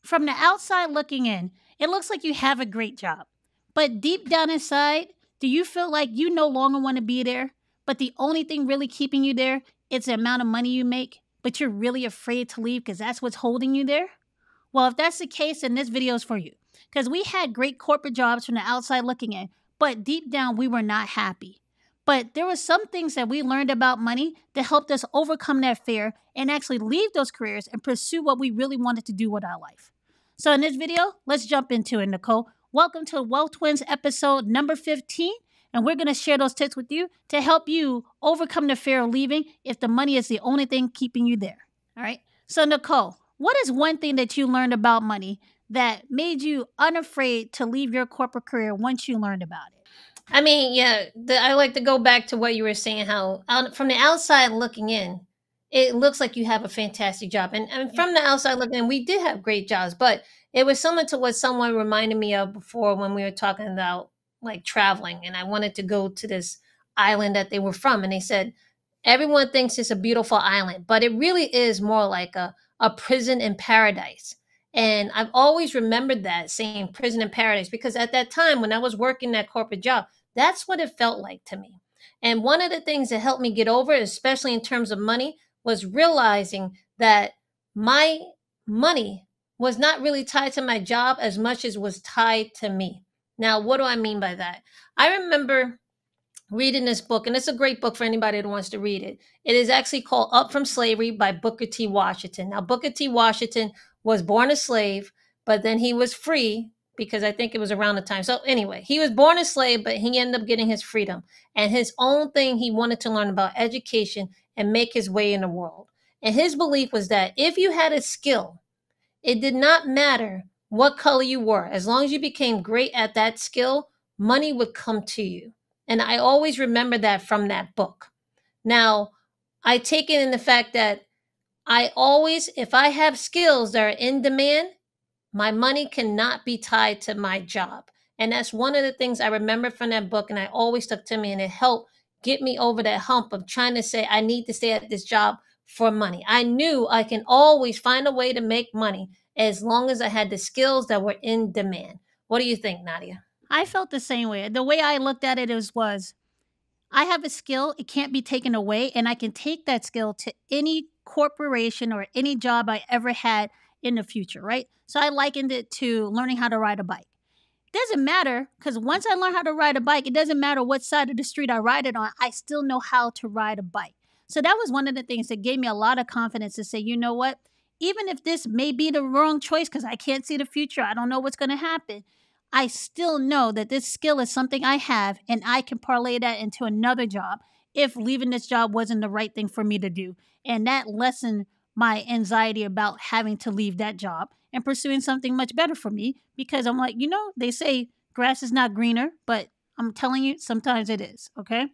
From the outside looking in, it looks like you have a great job. But deep down inside, do you feel like you no longer want to be there? But the only thing really keeping you there is the amount of money you make, but you're really afraid to leave because that's what's holding you there? Well, if that's the case, then this video is for you. Because we had great corporate jobs from the outside looking in, but deep down, we were not happy. But there were some things that we learned about money that helped us overcome that fear and actually leave those careers and pursue what we really wanted to do with our life. So in this video, let's jump into it, Nicole. Welcome to Wealth Twins episode number 15. And we're going to share those tips with you to help you overcome the fear of leaving if the money is the only thing keeping you there. All right. So Nicole, what is one thing that you learned about money that made you unafraid to leave your corporate career once you learned about it? I mean, yeah, I like to go back to what you were saying, how from the outside looking in, it looks like you have a fantastic job. And from the outside looking in, we did have great jobs, but it was similar to what someone reminded me of before when we were talking about like traveling. And I wanted to go to this island that they were from. And they said, everyone thinks it's a beautiful island, but it really is more like a prison in paradise. And I've always remembered that saying prison in paradise, because at that time when I was working that corporate job, that's what it felt like to me. And one of the things that helped me get over it, especially in terms of money, was realizing that my money was not really tied to my job as much as was tied to me. Now, what do I mean by that? I remember reading this book, and it's a great book for anybody that wants to read it. It is actually called Up from Slavery by Booker T. Washington. Now, Booker T. Washington was born a slave, but then he was free because I think it was around the time. So anyway, he was born a slave, but he ended up getting his freedom and his own thing. He wanted to learn about education and make his way in the world. And his belief was that if you had a skill, it did not matter what color you were. As long as you became great at that skill, money would come to you. And I always remember that from that book. Now, I take it in the fact that I always, if I have skills that are in demand, my money cannot be tied to my job. And that's one of the things I remember from that book, and I always stuck to me, and it helped get me over that hump of trying to say, I need to stay at this job for money. I knew I can always find a way to make money as long as I had the skills that were in demand. What do you think, Nadia? I felt the same way. The way I looked at it was I have a skill, it can't be taken away, and I can take that skill to any corporation or any job I ever had in the future, right? So I likened it to learning how to ride a bike. It doesn't matter, because once I learn how to ride a bike, it doesn't matter what side of the street I ride it on, I still know how to ride a bike. So that was one of the things that gave me a lot of confidence to say, you know what? Even if this may be the wrong choice because I can't see the future, I don't know what's going to happen, I still know that this skill is something I have and I can parlay that into another job if leaving this job wasn't the right thing for me to do. And that lessened my anxiety about having to leave that job and pursuing something much better for me, because I'm like, they say grass is not greener, but I'm telling you, sometimes it is, okay?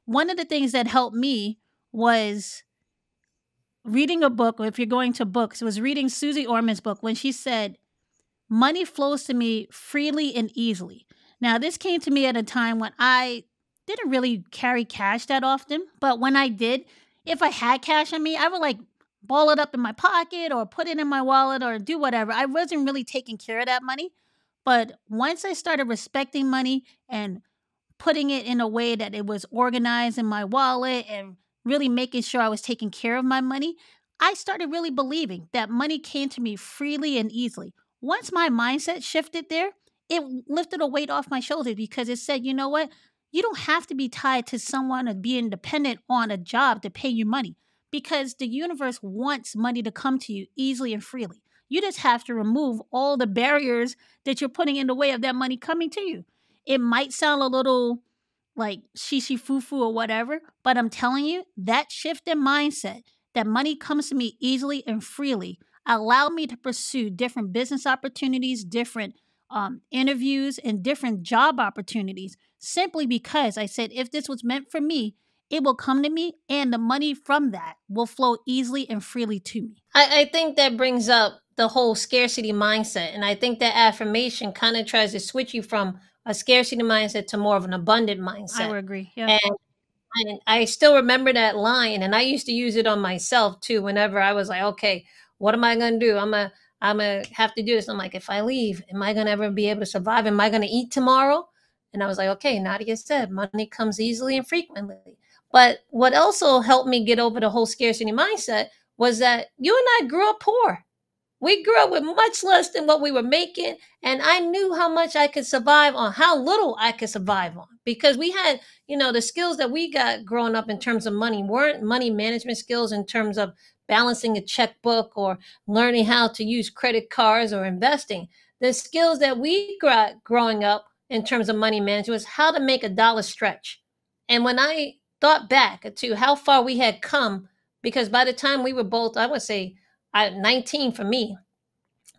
One of the things that helped me was reading a book, or if you're going to books, was reading Susie Orman's book when she said, money flows to me freely and easily. Now, this came to me at a time when I didn't really carry cash that often, but when I did, if I had cash on me, I would like ball it up in my pocket or put it in my wallet or do whatever. I wasn't really taking care of that money. But once I started respecting money and putting it in a way that it was organized in my wallet and really making sure I was taking care of my money, I started really believing that money came to me freely and easily. Once my mindset shifted there, it lifted a weight off my shoulders because it said, you know what? You don't have to be tied to someone or being dependent on a job to pay you money, because the universe wants money to come to you easily and freely. You just have to remove all the barriers that you're putting in the way of that money coming to you. It might sound a little like shishi foo-foo or whatever, but I'm telling you, that shift in mindset, that money comes to me easily and freely, allowed me to pursue different business opportunities, different interviews, and different job opportunities, simply because I said, if this was meant for me, it will come to me, and the money from that will flow easily and freely to me. I think that brings up the whole scarcity mindset. And I think that affirmation kind of tries to switch you from a scarcity mindset to more of an abundant mindset. I would agree. Yeah. And I still remember that line, and I used to use it on myself too. Whenever I was like, okay, what am I going to do? I'm going to have to do this. I'm like, if I leave, am I going to ever be able to survive? Am I going to eat tomorrow? And I was like, okay, Nadia said money comes easily and frequently. But what also helped me get over the whole scarcity mindset was that you and I grew up poor. We grew up with much less than what we were making, and I knew how much I could survive on, how little I could survive on, because we had, the skills that we got growing up in terms of money weren't money management skills in terms of balancing a checkbook or learning how to use credit cards or investing. The skills that we got growing up in terms of money management was how to make a dollar stretch. And when I thought back to how far we had come, because by the time we were both, I would say, 19 for me,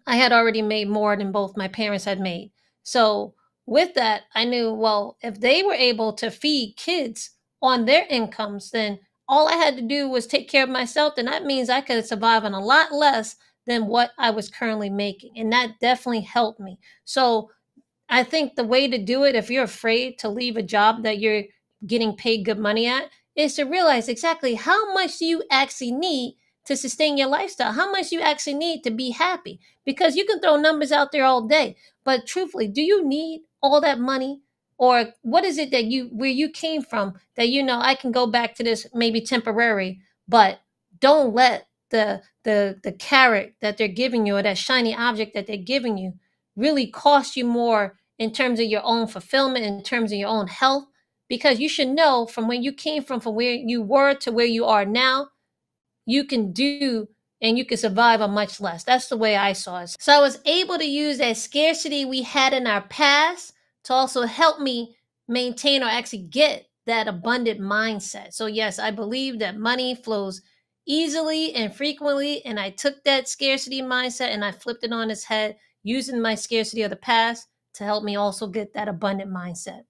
I had already made more than both my parents had made. So with that, I knew, well, if they were able to feed kids on their incomes, then all I had to do was take care of myself. Then that means I could survive on a lot less than what I was currently making. And that definitely helped me. So I think the way to do it, if you're afraid to leave a job that you're getting paid good money at, is to realize exactly how much do you actually need to sustain your lifestyle, how much you actually need to be happy. Because you can throw numbers out there all day, but truthfully, do you need all that money? Or what is it that where you came from, that I can go back to this maybe temporary, but don't let the carrot that they're giving you, or that shiny object that they're giving you, really cost you more in terms of your own fulfillment, in terms of your own health. Because you should know, from when you came from where you were to where you are now, you can do and you can survive on much less. That's the way I saw it. So I was able to use that scarcity we had in our past to also help me maintain, or actually get, that abundant mindset. So yes, I believe that money flows easily and frequently, and I took that scarcity mindset and I flipped it on its head, using my scarcity of the past to help me also get that abundant mindset.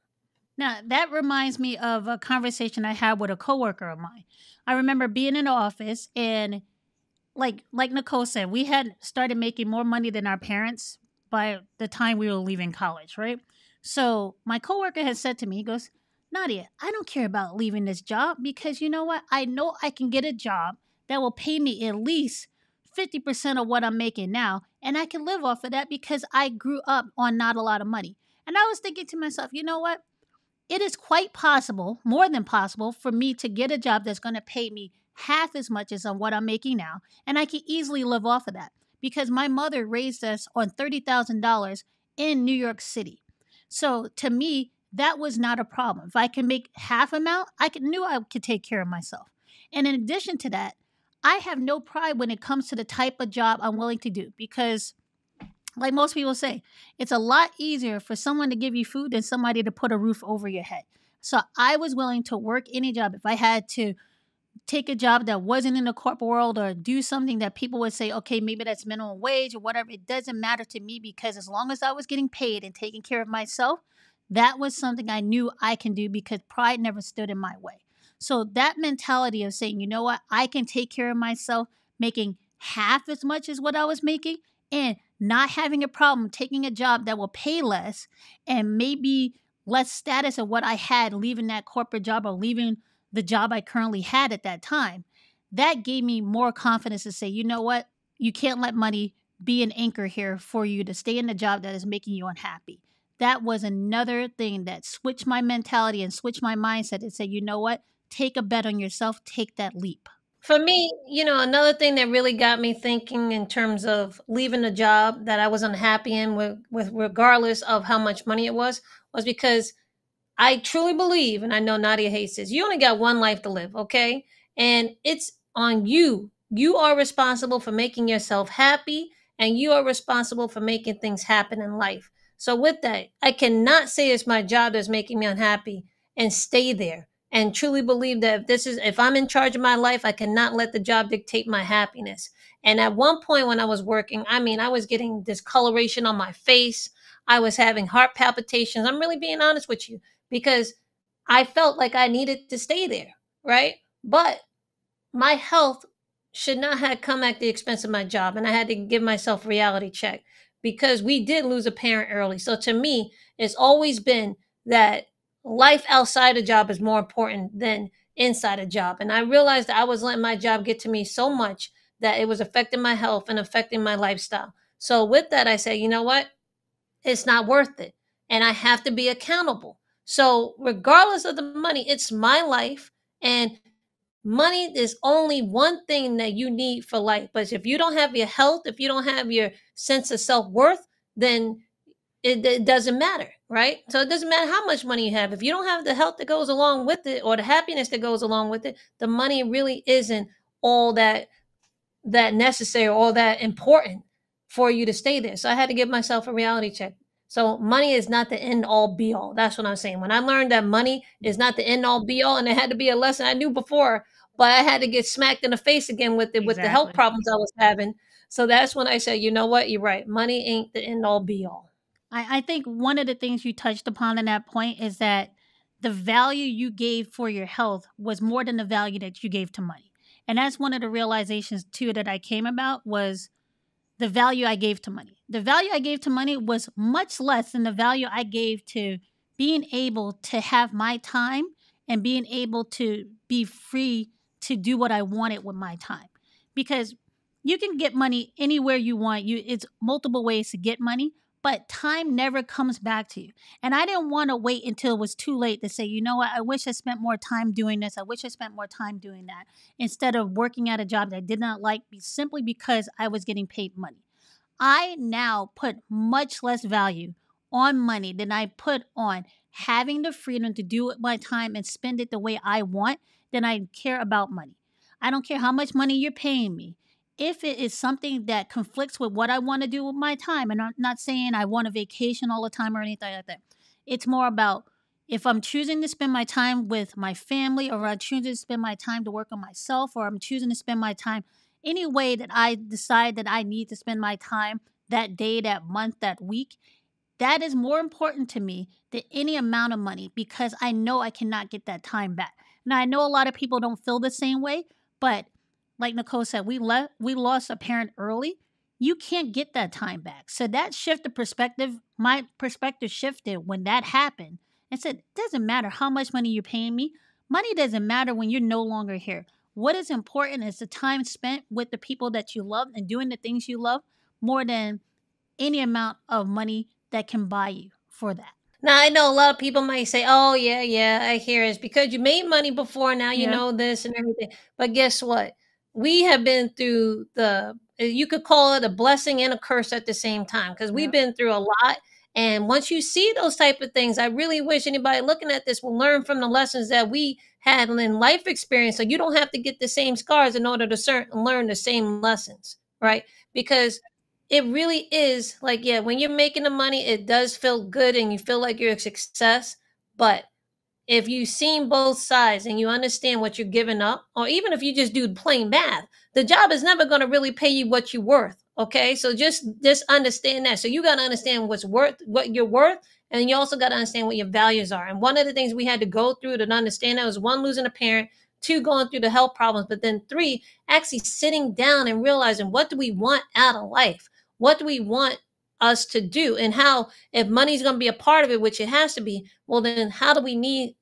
Now, that reminds me of a conversation I had with a coworker of mine. I remember being in the office, and like Nicole said, we had started making more money than our parents by the time we were leaving college, right? So my coworker had said to me, he goes, Nadia, I don't care about leaving this job, because you know what? I know I can get a job that will pay me at least 50% of what I'm making now, and I can live off of that because I grew up on not a lot of money. And I was thinking to myself, you know what? It is quite possible, more than possible, for me to get a job that's going to pay me half as much as on what I'm making now, and I can easily live off of that, because my mother raised us on $30,000 in New York City. So to me, that was not a problem. If I can make half amount, knew I could take care of myself. And in addition to that, I have no pride when it comes to the type of job I'm willing to do, because like most people say, it's a lot easier for someone to give you food than somebody to put a roof over your head. So I was willing to work any job. If I had to take a job that wasn't in the corporate world, or do something that people would say, okay, maybe that's minimum wage or whatever, it doesn't matter to me, because as long as I was getting paid and taking care of myself, that was something I knew I can do, because pride never stood in my way. So that mentality of saying, you know what, I can take care of myself, making half as much as what I was making, and not having a problem taking a job that will pay less and maybe less status of what I had leaving that corporate job, or leaving the job I currently had at that time, that gave me more confidence to say, you know what, you can't let money be an anchor here for you to stay in the job that is making you unhappy. That was another thing that switched my mentality and switched my mindset and say, you know what, take a bet on yourself, take that leap. For me, another thing that really got me thinking in terms of leaving a job that I was unhappy in, with regardless of how much money it was because I truly believe, and I know Nadia hates this, you only got one life to live, okay? And it's on you. You are responsible for making yourself happy, and you are responsible for making things happen in life. So with that, I cannot say it's my job that's making me unhappy and stay there. And truly believe that if I'm in charge of my life, I cannot let the job dictate my happiness. And at one point when I was working, I was getting discoloration on my face. I was having heart palpitations. I'm really being honest with you, because I felt like I needed to stay there, right? But my health should not have come at the expense of my job. And I had to give myself a reality check, because we did lose a parent early. So to me, it's always been that life outside a job is more important than inside a job. And I realized that I was letting my job get to me so much that it was affecting my health and affecting my lifestyle. So with that, I say, you know what? It's not worth it. And I have to be accountable. So regardless of the money, it's my life. And money is only one thing that you need for life. But if you don't have your health, if you don't have your sense of self-worth, then it doesn't matter, right? So it doesn't matter how much money you have. If you don't have the health that goes along with it or the happiness that goes along with it, the money really isn't all that necessary, all that important for you to stay there. So I had to give myself a reality check. So money is not the end all be all. That's what I'm saying. When I learned that money is not the end all be all, and it had to be a lesson I knew before, but I had to get smacked in the face again with it with the health Exactly. problems I was having. So that's when I said, you know what, you're right. Money ain't the end all be all. I think one of the things you touched upon in that point is that the value you gave for your health was more than the value that you gave to money. And that's one of the realizations too that I came about was the value I gave to money. The value I gave to money was much less than the value I gave to being able to have my time and being able to be free to do what I wanted with my time. Because you can get money anywhere you want. It's multiple ways to get money, but time never comes back to you. And I didn't want to wait until it was too late to say, you know what, I wish I spent more time doing this. I wish I spent more time doing that instead of working at a job that I did not like simply because I was getting paid money. I now put much less value on money than I put on having the freedom to do it my time and spend it the way I want than I care about money. I don't care how much money you're paying me. If it is something that conflicts with what I want to do with my time, and I'm not saying I want a vacation all the time or anything like that. It's more about if I'm choosing to spend my time with my family, or I'm choosing to spend my time to work on myself, or I'm choosing to spend my time any way that I decide that I need to spend my time that day, that month, that week, that is more important to me than any amount of money because I know I cannot get that time back. Now, I know a lot of people don't feel the same way, but like Nicole said, we lost a parent early. You can't get that time back. So that shift of perspective, my perspective shifted when that happened and said, it doesn't matter how much money you're paying me. Money doesn't matter when you're no longer here. What is important is the time spent with the people that you love and doing the things you love more than any amount of money that can buy you for that. Now I know a lot of people might say, "Oh yeah, yeah, I hear it. It's because you made money before, now you Yeah. know this and everything." But guess what? We have been through you could call it a blessing and a curse at the same time because we've Yep. been through a lot. And once you see those type of things, I really wish anybody looking at this will learn from the lessons that we had in life experience, so you don't have to get the same scars in order to learn the same lessons, right? Because it really is like, yeah, when you're making the money, it does feel good and you feel like you're a success. But if you've seen both sides and you understand what you're giving up, or even if you just do plain math, the job is never going to really pay you what you're worth. Okay, so just understand that. So you got to understand what you're worth, and you also got to understand what your values are. And one of the things we had to go through to understand that was one, losing a parent, two, going through the health problems, but then three, actually sitting down and realizing what do we want out of life, what do we want us to do, and how, if money's going to be a part of it, which it has to be, well then how do we need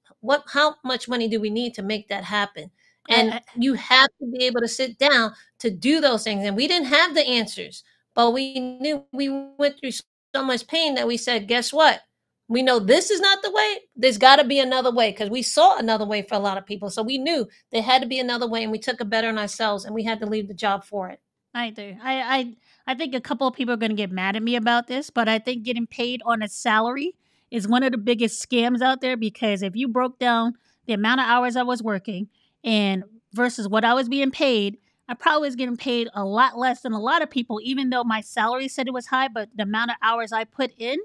how much money do we need to make that happen? And I, you have to be able to sit down to do those things. And we didn't have the answers, but we knew we went through so much pain that we said, guess what? We know this is not the way. There's got to be another way because we saw another way for a lot of people. So we knew there had to be another way, and we took a bet on ourselves, and we had to leave the job for it. I do. I think a couple of people are going to get mad at me about this, but I think getting paid on a salary is one of the biggest scams out there because if you broke down the amount of hours I was working and versus what I was being paid, I probably was getting paid a lot less than a lot of people, even though my salary said it was high, but the amount of hours I put in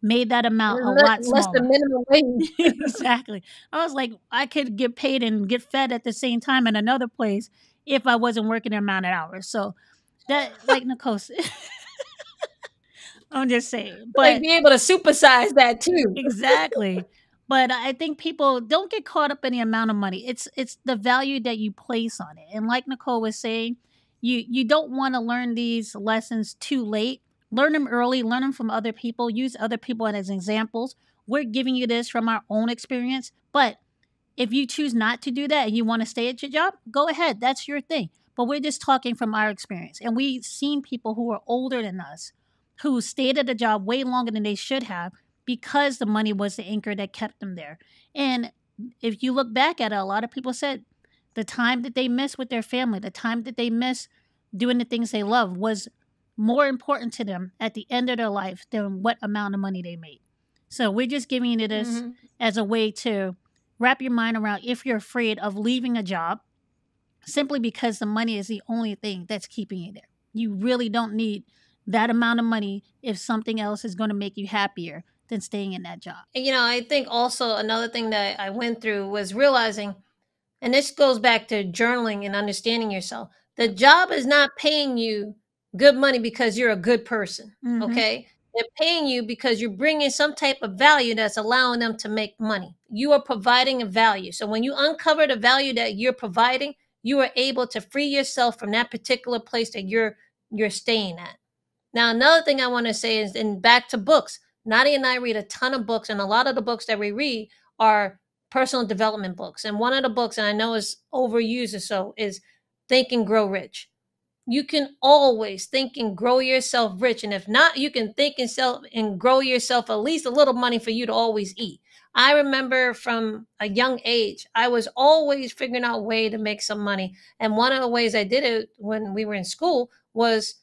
made that amount a lot Less than smaller. minimum wage. Exactly. I was like, I could get paid and get fed at the same time in another place if I wasn't working the amount of hours. So that, like Nicole said, I'm just saying. Like, But be able to supersize that too. exactly. But I think people don't get caught up in the amount of money. It's the value that you place on it. And like Nicole was saying, you don't want to learn these lessons too late. Learn them early, learn them from other people, use other people as examples. We're giving you this from our own experience, but if you choose not to do that and you want to stay at your job, go ahead. That's your thing. but we're just talking from our experience. And we've seen people who are older than us who stayed at a job way longer than they should have because the money was the anchor that kept them there. And if you look back at it, a lot of people said the time that they missed with their family, the time that they missed doing the things they love was more important to them at the end of their life than what amount of money they made. So we're just giving you this Mm-hmm. as a way to wrap your mind around if you're afraid of leaving a job simply because the money is the only thing that's keeping you there. You really don't need that amount of money if something else is going to make you happier than staying in that job. And, I think also another thing that I went through was realizing, and this goes back to journaling and understanding yourself. The Yep. job is not paying you good money because you're a good person. Mm-hmm. Okay. They're paying you because you're bringing some type of value that's allowing them to make money. You are providing a value. So when you uncover the value that you're providing, you are able to free yourself from that particular place that you're staying at. Now, another thing I want to say is, and back to books, Nadia and I read a ton of books, and a lot of the books that we read are personal development books. And one of the books, and I know is overused or so, is Think and Grow Rich. You can always think and grow yourself rich. And if not, you can think and self and grow yourself at least a little money for you to always eat. I remember from a young age, I was always figuring out a way to make some money. And one of the ways I did it when we were in school was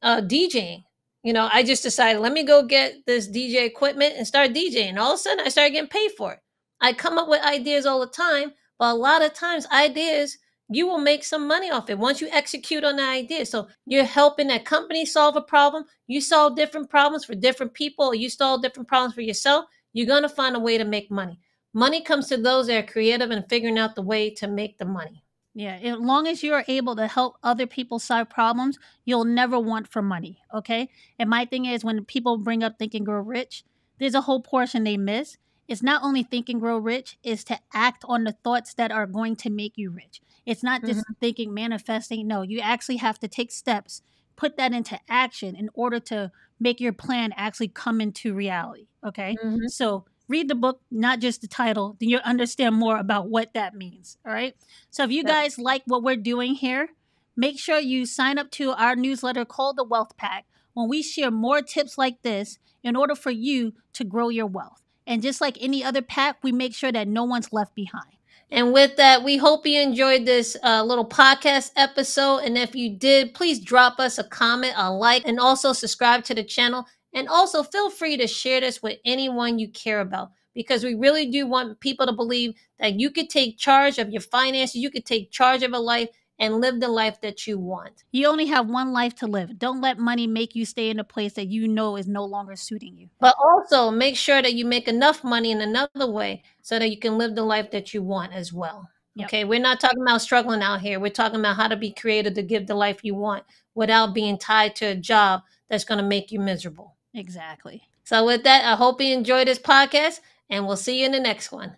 DJing. I just decided, let me go get this DJ equipment and start DJing. All of a sudden, I started getting paid for it. I come up with ideas all the time, but a lot of times, ideas, you will make some money off it once you execute on the idea. So you're helping that company solve a problem. You solve different problems for different people, or you solve different problems for yourself. You're going to find a way to make money. Money comes to those that are creative and figuring out the way to make the money. Yeah, as long as you're able to help other people solve problems, you'll never want for money. Okay. And my thing is, when people bring up Think and Grow Rich, there's a whole portion they miss. It's not only Think and Grow Rich, it's to act on the thoughts that are going to make you rich. It's not just Mm-hmm. thinking, manifesting. No, you actually have to take steps, put that into action in order to make your plan actually come into reality. Okay. Mm-hmm. So read the book, not just the title, then you'll understand more about what that means. All right. So if you Yep. guys like what we're doing here, make sure you sign up to our newsletter called the Wealth Pack, when we share more tips like this in order for you to grow your wealth. And just like any other pack, we make sure that no one's left behind. And with that, we hope you enjoyed this little podcast episode. And if you did, please drop us a comment, a like, and also subscribe to the channel. And also feel free to share this with anyone you care about, because we really do want people to believe that you could take charge of your finances, you could take charge of a life and live the life that you want. You only have one life to live. Don't let money make you stay in a place that you know is no longer suiting you. But also make sure that you make enough money in another way so that you can live the life that you want as well. Yep, Okay, we're not talking about struggling out here. We're talking about how to be creative to give the life you want without being tied to a job that's going to make you miserable. exactly. So, with that, I hope you enjoyed this podcast, and we'll see you in the next one.